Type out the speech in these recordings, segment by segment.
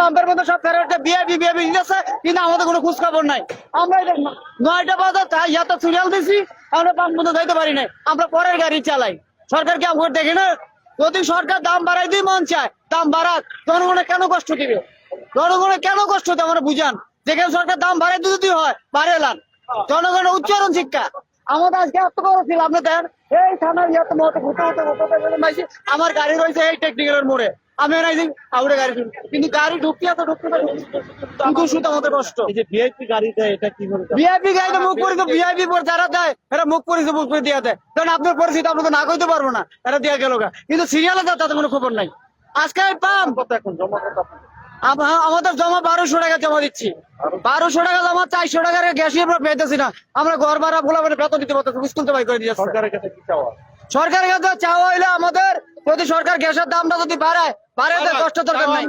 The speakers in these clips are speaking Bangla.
পাম্পের মধ্যে সব ফেরত বিআইপি বিআইপি দিতেছে, কিন্তু আমাদের কোনো খোঁজ খবর নাই। আমরা 9টা বাজে তাই এত সিরিয়াল দিছি, আমরা পাম্প মধ্যে যাইতে পারি নাই। আমরা পরের গাড়ি চালাই। সরকার কি আমাকে দেখে না? যদি সরকার দাম বাড়াই দিয়ে মন চায়, দাম বাড়াক। জনগণে কেন কষ্ট দিবে? জনগণে কেন কষ্ট দেবে? আমরা বুঝান। যেখানে সরকার দাম বাড়াই যদি হয় বাড়ালাম। জনগণের উচ্চারণ শিক্ষা আমাদের আজকে এত বড় ছিল। আপনি দেন এই থানার ইয়ে মতো আমার গাড়ি রয়েছে এই টেকনিক্যালের মোড়ে, আমি আউড়ে গাড়ি কিন্তু গাড়ি ঢুকতে এত ঢুকতে শুধু আমাদের কষ্ট। এই যে ভিআইপি গাড়ি দেয় এটা কি করে? ভিআইপি গাড়িতে মুখ পরিচিত ভিআইপি যারা দেয় এরা মুখ পরিচিত মুখ করে দিয়ে দেয়, কারণ আপনার পরিচিত আপনাকে না কইতে পারবো না, এরা দিয়ে গেল। কিন্তু সিরিয়ালে দেয় তাতে কোনো খবর নাই। আজকে পাম কত এখন জমা কত? আমাদের জমা 1200 টাকা জমা দিচ্ছি। 1200 টাকা জমা, 400 টাকার গ্যাসই আমরা পেতেছি না। আমরা ঘর ভাড়া ভোলা মানে বেতন দিতে পারতেছি, স্কুল তো বাই করে দিয়েছে। সরকারের কাছে কি চাওয়া? সরকারের কাছে চাওয়া হইলে আমাদের যদি সরকার গ্যাসের দামটা যদি বাড়ায় কষ্ট দরকার নাই,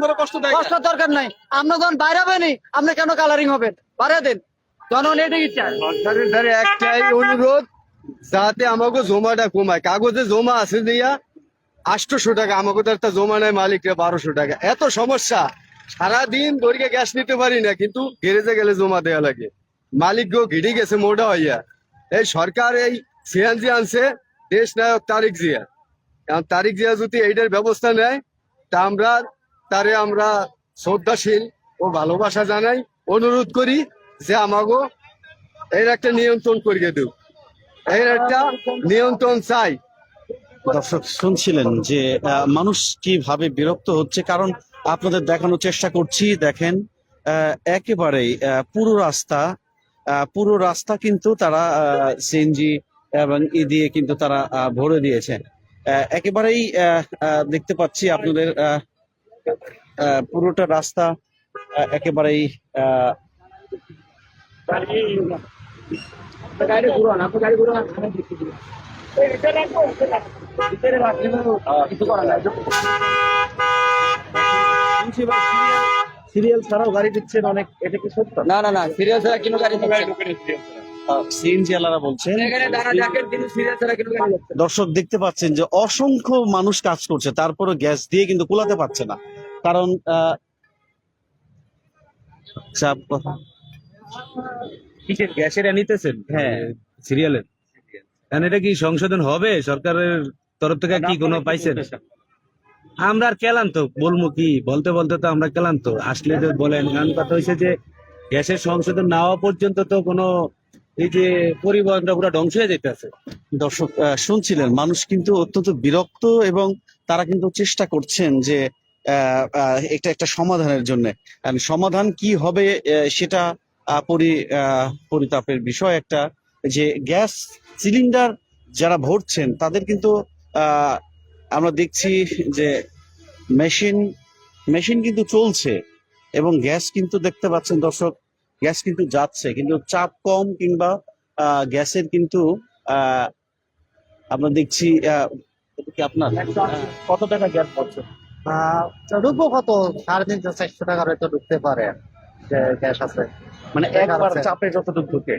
কষ্ট দরকার নাই। আমরা যখন বাড়াবেনি আপনি কেন কালারিং হবেন? বাড়ায় দেন। জনগণ এটাই চায়। সরকারের ধারে একটাই অনুরোধ, যাতে আমাকে জমাটা কমায়। কাগজে জমা আছে দিয়া 800 টাকা, আমাকে তো একটা জমা নেয় মালিকরা 1200 টাকা। এত সমস্যা, সারাদিন দড়িকে গ্যাস নিতে পারি না, কিন্তু গ্যারেজে গেলে জমা দেওয়া লাগে। মালিক গো ঘিরে গেছে মোটা হইয়া। এই সরকার এই সিএনজি আনছে দেশ নায়ক তারিক জিয়া। এখন তারিক জিয়া যদি এইটার ব্যবস্থা নেয় তা আমরা শ্রদ্ধাশীল ও ভালোবাসা জানাই, অনুরোধ করি যে আমাগো এর একটা নিয়ন্ত্রণ করিয়ে দেব, এর একটা নিয়ন্ত্রণ চাই। দর্শক শুনছিলেন যে মানুষ কিভাবে বিরক্ত হচ্ছে, কারণ আপনাদের দেখানোর চেষ্টা করছি। দেখেন একেবারেই পুরো রাস্তা কিন্তু তারা সিএনজি এবং ই দিয়ে কিন্তু তারা ভরে দিয়েছে। একেবারেই দেখতে পাচ্ছি আপনাদের পুরোটা রাস্তা একেবারেই সিরিয়াল ছাড়াও গাড়ি দিচ্ছেন অনেক, এটা কি সত্য? না না না, সিরিয়াল ছাড়া কোনো গাড়ি সিএনজি আলারা বলছেন। দর্শক দেখতে পাচ্ছেন যে অসংখ্য মানুষ কাজ করছে, তারপরে গ্যাস দিয়ে কিন্তু কুলাতে পারছে না, কারণ কিসের গ্যাসের নিতেছেন? হ্যাঁ, সিরিয়ালের। এটা কি সংশোধন হবে সরকারের তরফ থেকে? কি কোনো পাইছেন? আমরা আর ক্লান্ত, বলবো কি, বলতে বলতে তো আমরা ক্লান্ত। আসলে তো বলেন, কারণ কথা হয়েছে যে গ্যাসের সংশোধন না হওয়া পর্যন্ত তো কোনো এই যে পরিবহনটা পুরো ধ্বংস হয়ে যেতেছে। দর্শক শুনছিলেন মানুষ কিন্তু অত্যন্ত বিরক্ত, এবং তারা কিন্তু চেষ্টা করছেন যে এটা একটা সমাধানের জন্য। সমাধান কি হবে সেটা পরিতাপের বিষয় একটা, যে গ্যাস সিলিন্ডার যারা ভরছেন তাদের কিন্তু আমরা দেখছি যে মেশিন কিন্তু চলছে, এবং গ্যাস কিন্তু দেখতে পাচ্ছেন দর্শক, গ্যাস কিন্তু যাচ্ছে, কিন্তু চাপ কম, কিংবা গ্যাসের কিন্তু আমরা দেখছি আপনার কত টাকা গ্যাস পড়ছে? ঢুকবো কত 350-400 টাকার হয়তো ঢুকতে পারে গ্যাস আছে। মানে একবার চাপে যতটুকু ঢুকে।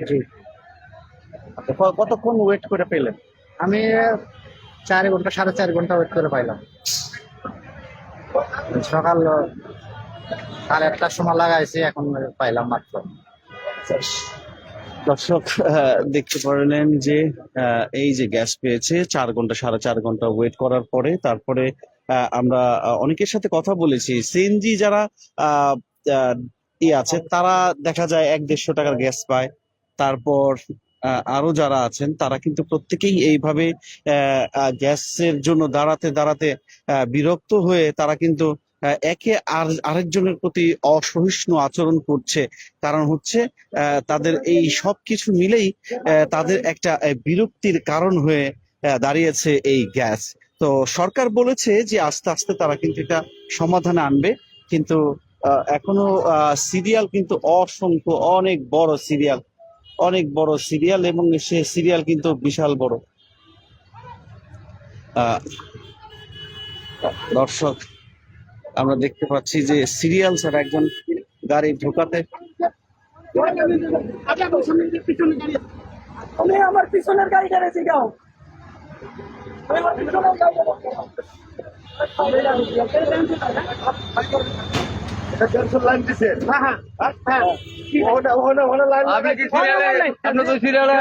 কতক্ষণ ওয়েট করে পেলেন? আমি 4 ঘন্টা 4.5 ঘন্টা ওয়েট করে পাইলাম। সকাল 8:30টার সময় লাগাইছি, এখন পাইলাম মাত্র। দর্শক দেখতে পারলেন যে এই যে গ্যাস পেয়েছে 4 ঘন্টা 4.5 ঘন্টা ওয়েট করার পরে। তারপরে আমরা অনেকের সাথে কথা বলেছি, সিএনজি যারা আছে তারা দেখা যায় 100-150 টাকার গ্যাস পায়। তারপর আরো যারা আছেন তারা কিন্তু প্রত্যেকেই এইভাবে গ্যাসের জন্য দাঁড়াতে বিরক্ত হয়ে তারা কিন্তু একে আরেকজনের প্রতি অসহিষ্ণু আচরণ করছে। কারণ হচ্ছে তাদের এই সব কিছু মিলেই তাদের একটা বিরক্তির কারণ হয়ে দাঁড়িয়েছে এই গ্যাস। তো সরকার বলেছে যে আস্তে আস্তে তারা কিন্তু এটা সমাধানে আনবে, কিন্তু এখনো সিরিয়াল কিন্তু অসংখ্য, অনেক বড় সিরিয়াল, এবং সে সিরিয়াল কিন্তু বিশাল বড়। দর্শক আমরা দেখতে পাচ্ছি যে সিরিয়াল ছাড়া একজন গাড়ি ঢোকাতে। আমার পিছনের গাড়িটা রেখে যাও। লাইন দিছে হ্যাঁ হ্যাঁ হ্যাঁ আপনি কি সিরিয়ালে আপনি তো সিরিয়ালে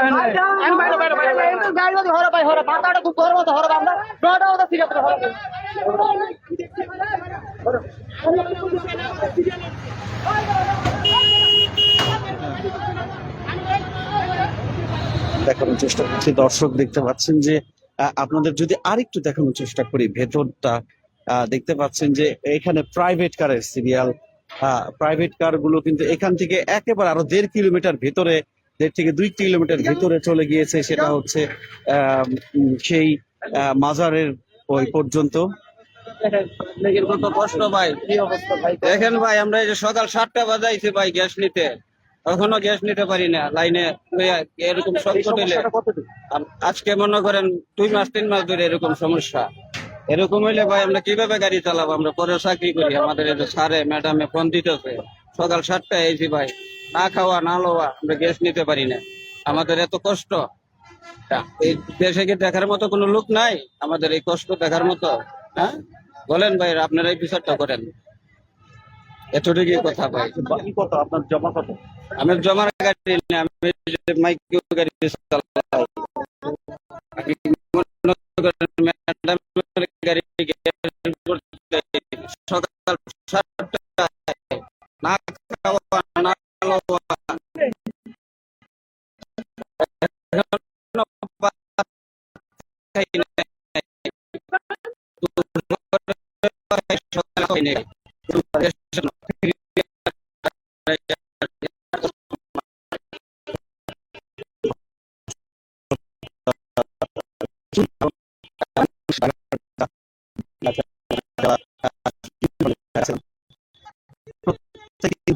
আমি বাইরে বাইরে বাইরে গাড়ি যদি হরে পাই হরে পাতাটা খুব গরম হতে হরে আমরা নটা ওটা ঠিক আছে হরে দেখানোর চেষ্টা করছি, দর্শক দেখতে পাচ্ছেন যে আপনাদের যদি আরেকটু দেখানোর চেষ্টা করি ভেতরটা, দেখতে পাচ্ছেন যে এখানে প্রাইভেট কারের সিরিয়াল। প্রাইভেট কার গুলো কিন্তু এখান থেকে একেবারে আরো 1.5 কিলোমিটার ভেতরে, 1.5 থেকে 2 কিলোমিটার ভেতরে চলে গিয়েছে। সেটা হচ্ছে সেই মাজারের ওই পর্যন্ত। কত কষ্ট ভাই, কি অবস্থা ভাই দেখেন ভাই, আমরা এই যে সকাল 7টা বাজাইছি ভাই গ্যাস নিতে, এখনো গ্যাস নিতে পারি না লাইনে। এরকম সংকট হইলে আজকে মনে করেন 2 মাস 3 মাস ধরে এরকম সমস্যা। এরকম হইলে ভাই আমরা কিভাবে গাড়ি চালাবো? আমরা পরে চাকরি করি, আমাদের এই যে স্যারে ম্যাডামে ফোন দিতেছে, সকাল 7টায় এসি ভাই, না খাওয়া না লওয়া, আমরা গ্যাস নিতে পারি না। আমাদের এত কষ্ট, এই দেশে কি দেখার মতো কোনো লোক নাই আমাদের এই কষ্ট দেখার মতো? হ্যাঁ বলেন ভাই, আপনারা এই বিচারটা করেন। এতটুকুই কথা ভাই। বাকি কত আপনার জমা কত? আমি জমার গাড়ি না, আমি মাইক্রো গাড়ি চালাই। আমি মনে করেন ম্যাডামের গাড়ি করতে সকাল 7টায় না খাওয়া না লওয়া, এখনো ভাত খাই নাই, সকালে খাই নাই। প্রত্যেকে